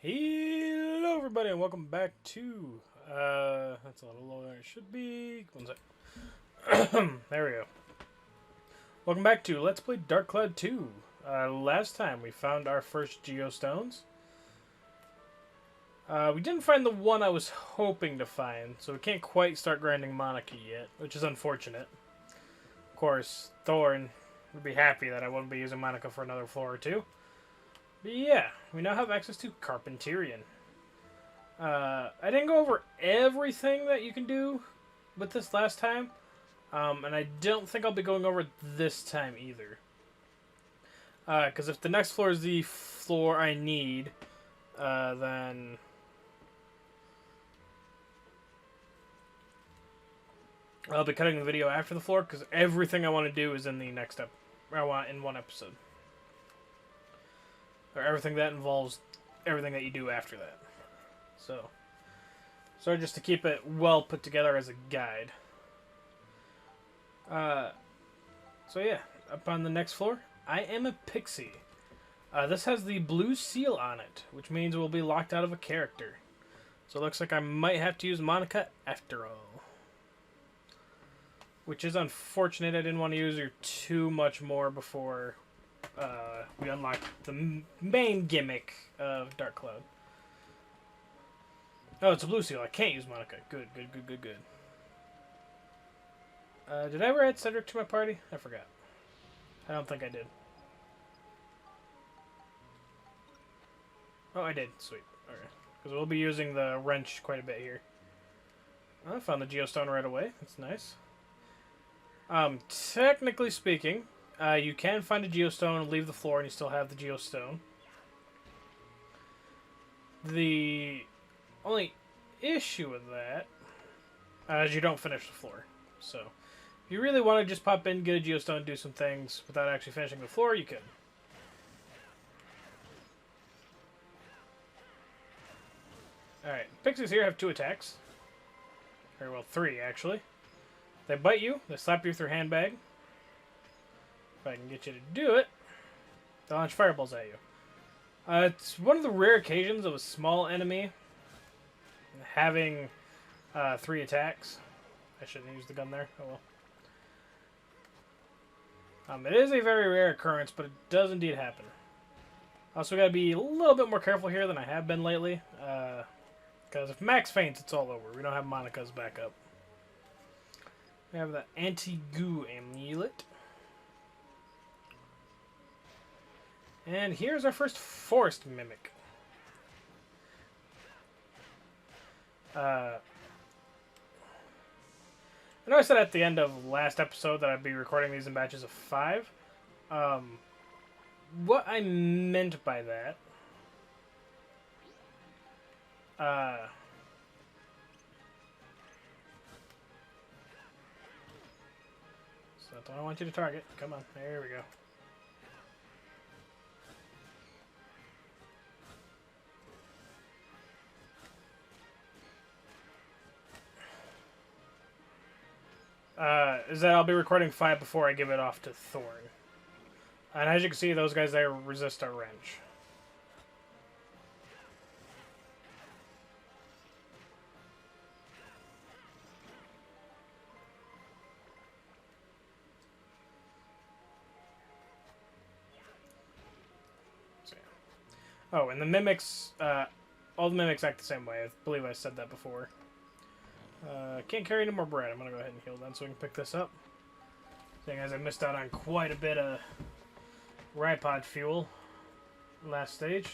Hello everybody and welcome back to that's a little lower than it should be. One sec. There we go. Welcome back to Let's Play Dark Cloud 2. Last time we found our first Geostones. We didn't find the one I was hoping to find, so we can't quite start grinding Monica yet, which is unfortunate. Of course, Thorn would be happy that I wouldn't be using Monica for another floor or two. But yeah, we now have access to Carpenterian. I didn't go over everything that you can do with this last time, and I don't think I'll be going over it this time either. Because if the next floor is the floor I need, then I'll be cutting the video after the floor, because everything I want to do is in the next in one episode. Or everything that involves everything that you do after that. So just to keep it well put together as a guide. So yeah, up on the next floor, I am a pixie. This has the blue seal on it, which means we'll be locked out of a character. So it looks like I might have to use Monica after all. Which is unfortunate. I didn't want to use her too much more before we unlock the main gimmick of Dark Cloud. Oh, it's a blue seal. I can't use Monica. Good. Did I ever add Cedric to my party? I forgot. I don't think I did. Oh, I did. Sweet. Okay. Because we'll be using the wrench quite a bit here. Oh, I found the Geostone right away. That's nice. Technically speaking, you can find a Geostone and leave the floor and you still have the Geostone. The only issue with that is you don't finish the floor. So, if you really want to just pop in, get a Geostone, do some things without actually finishing the floor, you can. Alright, pixies here have 2 attacks. Very well, 3 actually. They bite you, they slap you with their handbag. If I can get you to do it, they launch fireballs at you. It's one of the rare occasions of a small enemy having 3 attacks. I shouldn't use the gun there. Oh well. It is a very rare occurrence, but it does indeed happen. Also, gotta be a little bit more careful here than I have been lately. Because if Max faints, it's all over. We don't have Monica's backup. We have the anti-goo amulet. And here's our first forest mimic. I know I said at the end of last episode that I'd be recording these in batches of 5. What I meant by that... So that's what I want you to target. Come on, there we go. Is that I'll be recording 5 before I give it off to Thorn. And as you can see, those guys there resist our wrench. So, yeah. Oh, and the mimics, all the mimics act the same way. I believe I said that before. Can't carry any more bread. I'm going to go ahead and heal then so we can pick this up. Seeing as I missed out on quite a bit of Ripod fuel last stage.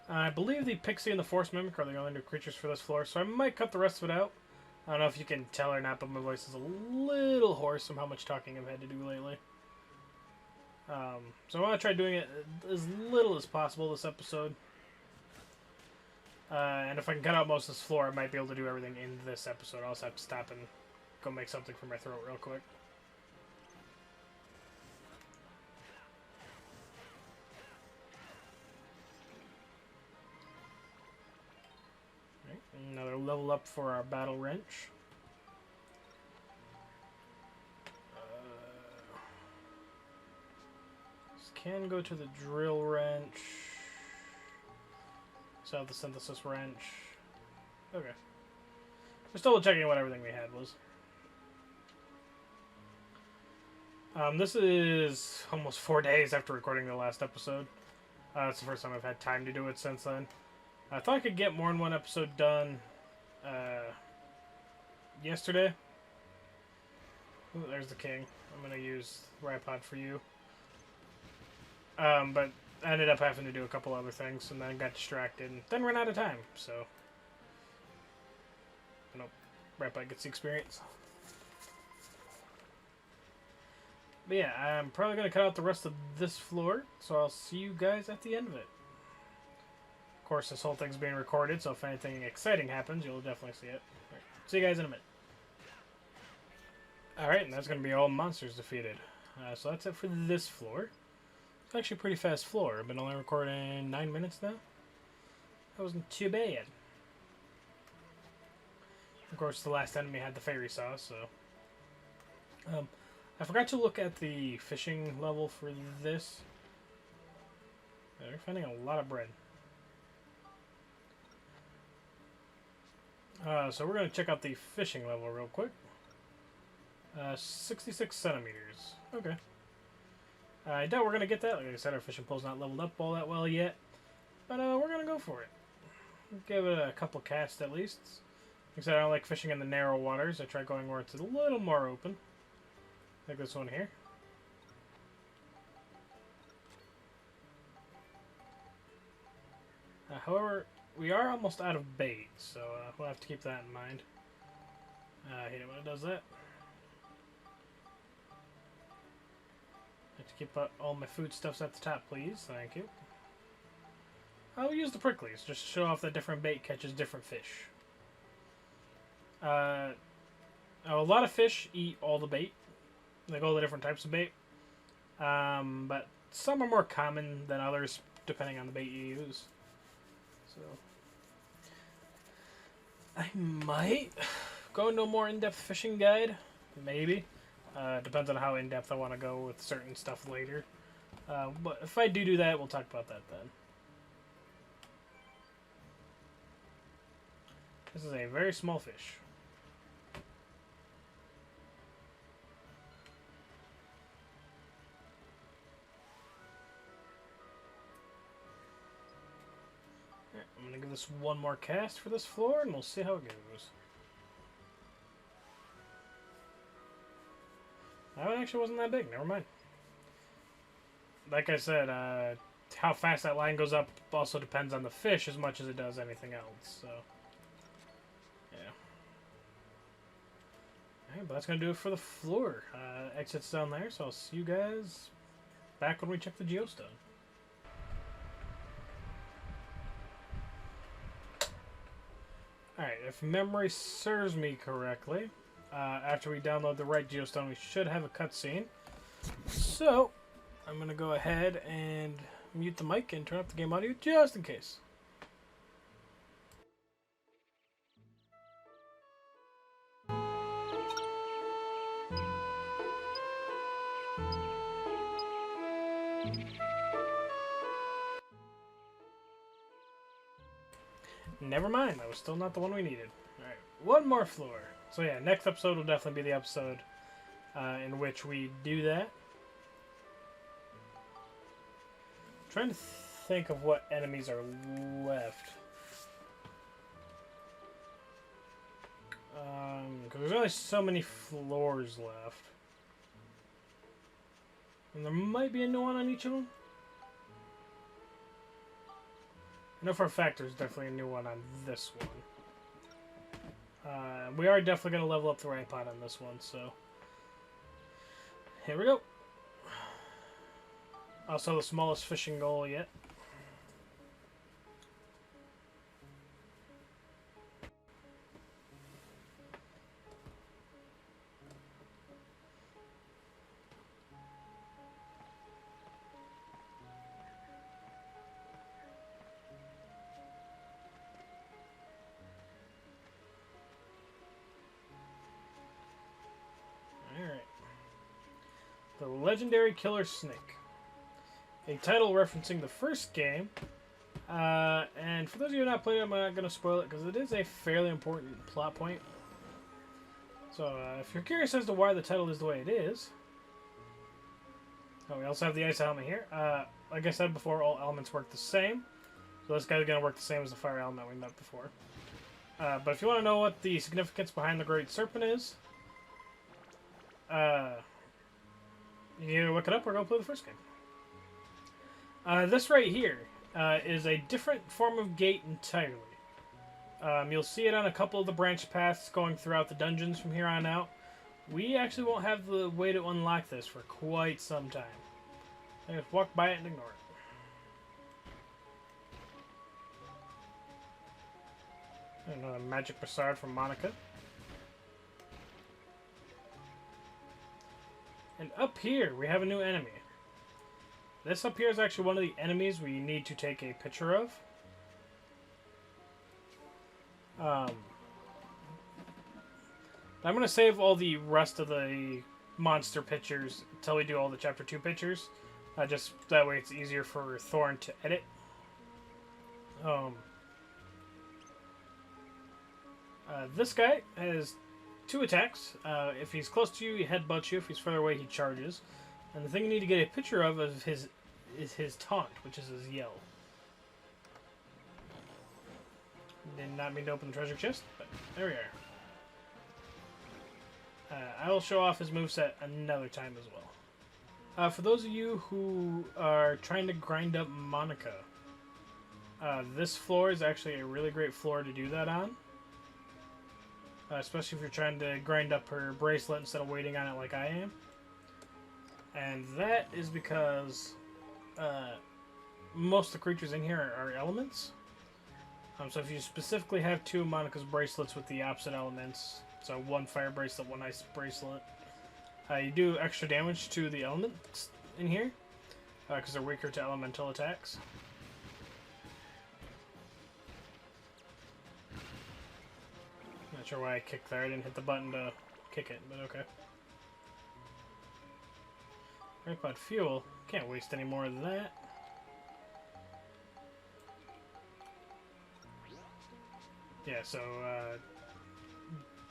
I believe the Pixie and the Force Mimic are the only new creatures for this floor, so I might cut the rest of it out. I don't know if you can tell or not, but my voice is a little hoarse from how much talking I've had to do lately. So I want to try doing it as little as possible this episode. And if I can cut out most of this floor, I might be able to do everything in this episode. I'll also have to stop and go make something for my throat real quick. Another level up for our battle wrench. Can go to the drill wrench. So the synthesis wrench. Okay. Just double checking what everything we had was. This is almost 4 days after recording the last episode. It's the first time I've had time to do it since then. I thought I could get more than one episode done yesterday. Ooh, there's the king. I'm going to use Ripod for you. But I ended up having to do a couple other things and then got distracted and then ran out of time, so. Nope. Ripod gets the experience. But yeah, I'm probably going to cut out the rest of this floor, so I'll see you guys at the end of it. Of course, this whole thing's being recorded, so if anything exciting happens, you'll definitely see it. Right. See you guys in a minute. Alright, and that's going to be all monsters defeated. So that's it for this floor. It's actually a pretty fast floor. I've been only recording 9 minutes now. That wasn't too bad. Of course, the last enemy had the fairy sauce, so... I forgot to look at the fishing level for this. They're finding a lot of bread. So we're going to check out the fishing level real quick. 66 centimeters. Okay. I doubt we're going to get that. Like I said, our fishing pole's not leveled up all that well yet. But we're going to go for it. Give it a couple casts at least. Like I said, I don't like fishing in the narrow waters. I try going where it's a little more open. Like this one here. However, we are almost out of bait, so we'll have to keep that in mind. I hate it when it does that. I have to keep all my foodstuffs at the top, please. Thank you. I'll use the pricklies, just to show off that different bait catches different fish. A lot of fish eat all the bait, like all the different types of bait. But some are more common than others, depending on the bait you use. So, I might go into a more in-depth fishing guide, maybe. Depends on how in-depth I want to go with certain stuff later. But if I do that, we'll talk about that then. This is a very small fish. I'm going to give this one more cast for this floor, and we'll see how it goes. That one actually wasn't that big. Never mind. Like I said, how fast that line goes up also depends on the fish as much as it does anything else. So, yeah. Alright, but that's going to do it for the floor. Exit's down there, so I'll see you guys back when we check the Geostone. Alright, if memory serves me correctly, after we download the right Geostone, we should have a cutscene. So, I'm going to go ahead and mute the mic and turn up the game audio just in case. Never mind, that was still not the one we needed. Alright, one more floor. So yeah, next episode will definitely be the episode in which we do that. I'm trying to think of what enemies are left. Because there's only so many floors left. And there might be a new one on each of them. I know for a fact there's definitely a new one on this one. We are definitely going to level up the Ripod on this one, so... Here we go. Also the smallest fishing goal yet. The Legendary Killer Snake. A title referencing the first game. And for those of you who have not played it, I'm not going to spoil it because it is a fairly important plot point. So if you're curious as to why the title is the way it is... Oh, we also have the ice element here. Like I said before, all elements work the same. So this guy's going to work the same as the fire element we met before. But if you want to know what the significance behind the Great Serpent is, you can either look it up or go play the first game. This right here is a different form of gate entirely. You'll see it on a couple of the branch paths going throughout the dungeons from here on out. We actually won't have the way to unlock this for quite some time. I just walk by it and ignore it. Another magic brassard from Monica. And up here, we have a new enemy. This up here is actually one of the enemies we need to take a picture of. I'm going to save all the rest of the monster pictures until we do all the Chapter 2 pictures. Just that way it's easier for Thorn to edit. This guy has 2 attacks. If he's close to you, he headbutts you. If he's further away, he charges. And the thing you need to get a picture of is his taunt, which is his yell. Did not mean to open the treasure chest, but there we are. I will show off his moveset another time as well. For those of you who are trying to grind up Monica, this floor is actually a really great floor to do that on. Especially if you're trying to grind up her bracelet instead of waiting on it like I am. And that is because most of the creatures in here are elements. So if you specifically have 2 of Monica's bracelets with the opposite elements, so 1 fire bracelet, 1 ice bracelet, you do extra damage to the elements in here, because they're weaker to elemental attacks. Not sure why I kicked there. I didn't hit the button to kick it, but okay. Tripod fuel. Can't waste any more of that. Yeah, so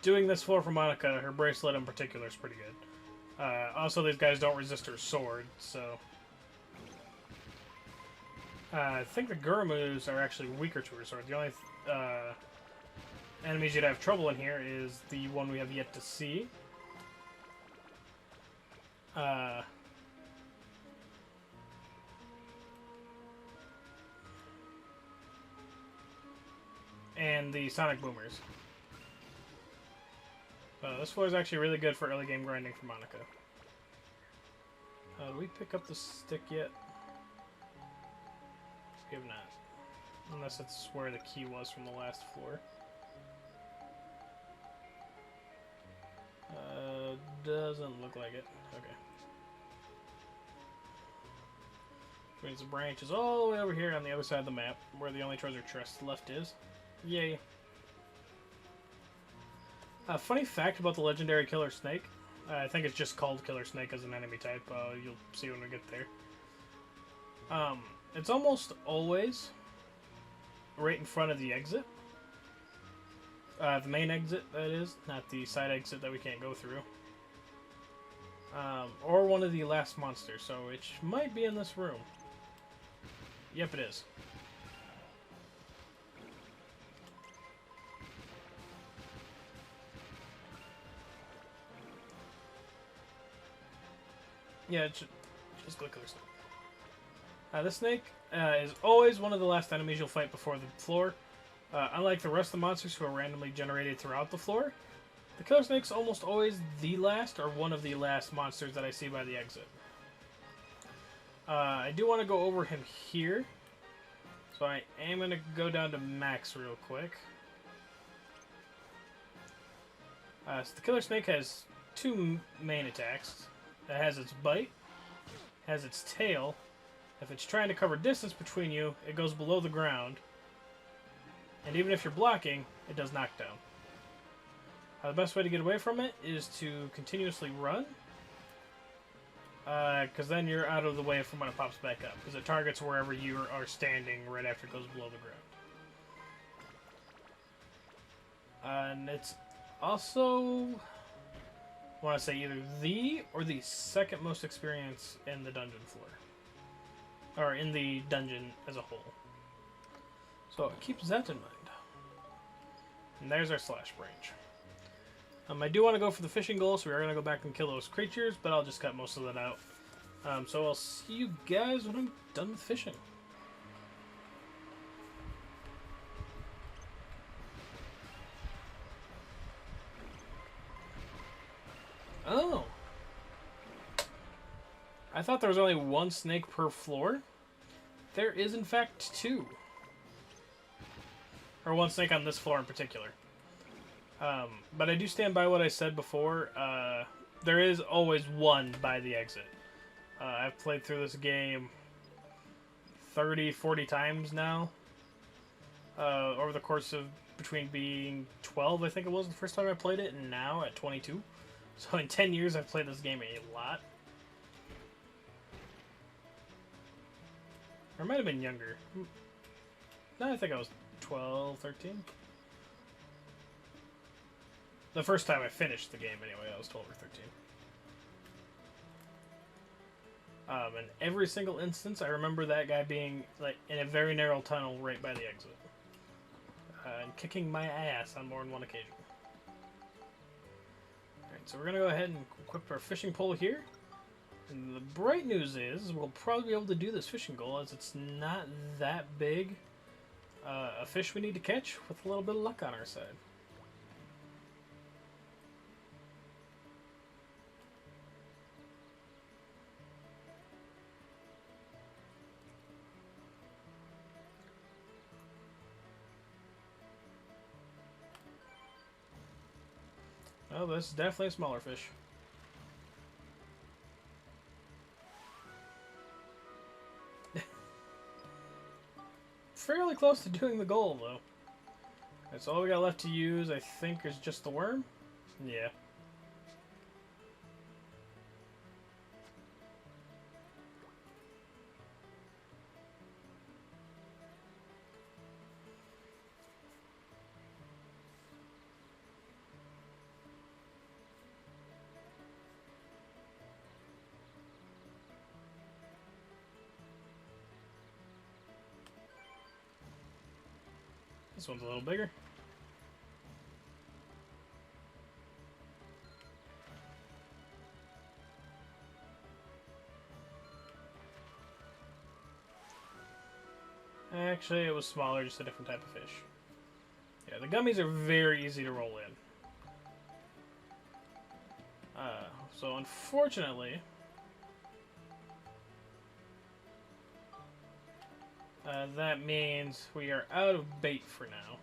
doing this floor for Monica, her bracelet in particular, is pretty good. Also, these guys don't resist her sword, so... I think the Gurmus are actually weaker to her sword. The only enemies you'd have trouble in here is the one we have yet to see. And the Sonic Boomers. This floor is actually really good for early game grinding for Monica. Did we pick up the stick yet? Give not. Unless it's where the key was from the last floor. Doesn't look like it. Okay. Which means the branch is all the way over here on the other side of the map, where the only treasure chest left is. Yay. Funny fact about the legendary Killer Snake. I think it's just called Killer Snake as an enemy type. You'll see when we get there. It's almost always right in front of the exit. The main exit, that is. Not the side exit that we can't go through. Or one of the last monsters. So it might be in this room. Yep, it is. Yeah, just go Killer Snake. This snake is always one of the last enemies you'll fight before the floor. Unlike the rest of the monsters who are randomly generated throughout the floor, the Killer Snake's almost always the last or one of the last monsters that I see by the exit. I do want to go over him here, so I am going to go down to max real quick. So the Killer Snake has 2 main attacks. It has its bite, has its tail. If it's trying to cover distance between you, it goes below the ground. And even if you're blocking, it does knockdown. The best way to get away from it is to continuously run. Because then you're out of the way from when it pops back up. Because it targets wherever you are standing right after it goes below the ground. And it's also, I want to say, either the or the second most experience in the dungeon floor. Or in the dungeon as a whole. So keep that in mind. And there's our slash branch. I do want to go for the fishing goal, so we are going to go back and kill those creatures, but I'll just cut most of that out. So I'll see you guys when I'm done with fishing. Oh. I thought there was only one snake per floor. There is, in fact, two. Or one snake on this floor in particular. But I do stand by what I said before. There is always one by the exit. I've played through this game 30, 40 times now. Over the course of between being 12, I think it was the first time I played it, and now at 22. So in 10 years, I've played this game a lot. Or I might have been younger. No, I think I was 12, 13. The first time I finished the game, anyway, I was 12 or 13. In every single instance, I remember that guy being like in a very narrow tunnel right by the exit. And kicking my ass on more than one occasion. Alright, so we're going to go ahead and equip our fishing pole here. And the bright news is we'll probably be able to do this fishing goal as it's not that big a fish we need to catch with a little bit of luck on our side. Oh, this is definitely a smaller fish. Fairly close to doing the goal, though. That's all we got left to use, I think, is just the worm? Yeah. This one's a little bigger. Actually, it was smaller, just a different type of fish. Yeah, the gummies are very easy to roll in. So unfortunately, that means we are out of bait for now.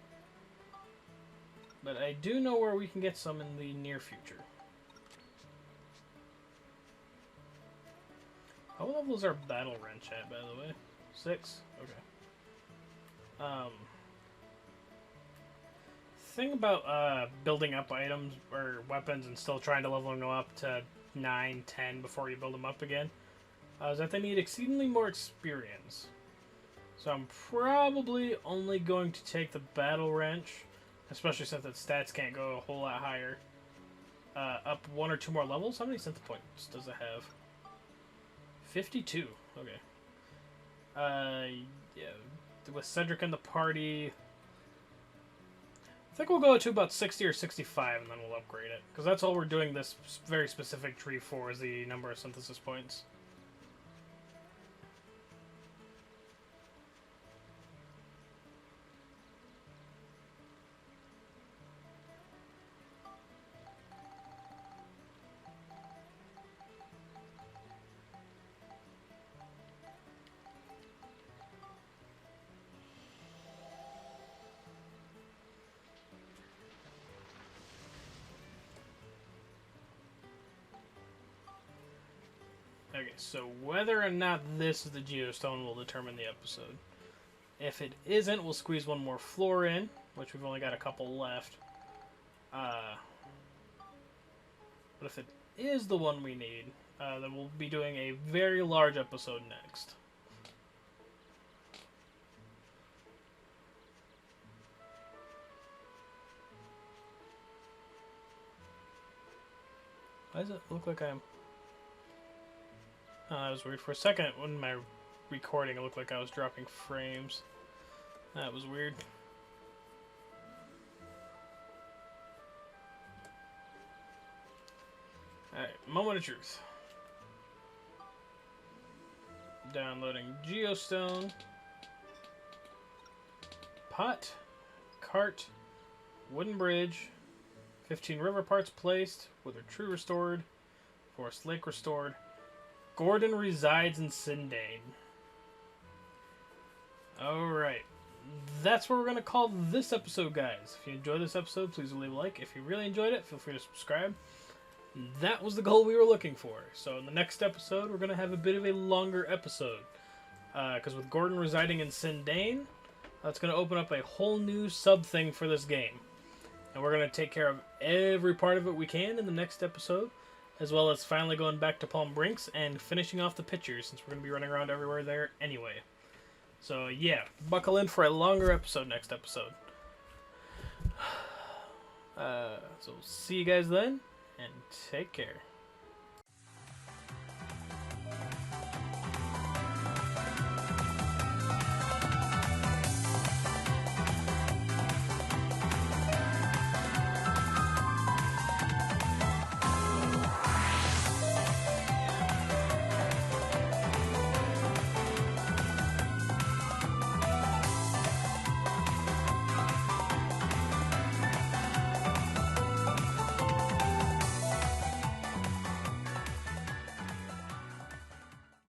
But I do know where we can get some in the near future. How level is our battle wrench at, by the way? 6? Okay. Thing about building up items or weapons and still trying to level them up to 9, 10 before you build them up again is that they need exceedingly more experience. So I'm probably only going to take the battle wrench, especially since its stats can't go a whole lot higher, up 1 or 2 more levels. How many synth points does it have? 52. Okay. Yeah. With Cedric in the party, I think we'll go to about 60 or 65 and then we'll upgrade it. Because that's all we're doing this very specific tree for, is the number of synthesis points. Okay, so whether or not this is the Geostone will determine the episode. If it isn't, we'll squeeze one more floor in, which we've only got a couple left. But if it is the one we need, then we'll be doing a very large episode next. Why does it look like I'm... that was weird. For a second, when my recording, it looked like I was dropping frames. That was weird. Alright, moment of truth. Downloading Geostone. Pot. Cart. Wooden bridge. 15 river parts placed. Wither tree restored. Forest lake restored. Gordon resides in Sindane. Alright. That's what we're going to call this episode, guys. If you enjoyed this episode, please leave a like. If you really enjoyed it, feel free to subscribe. That was the goal we were looking for. So in the next episode, we're going to have a bit of a longer episode. Because with Gordon residing in Sindane, that's going to open up a whole new sub-thing for this game. And we're going to take care of every part of it we can in the next episode. As well as finally going back to Palm Brinks and finishing off the pictures, since we're going to be running around everywhere there anyway. So yeah, buckle in for a longer episode next episode. So see you guys then. And take care.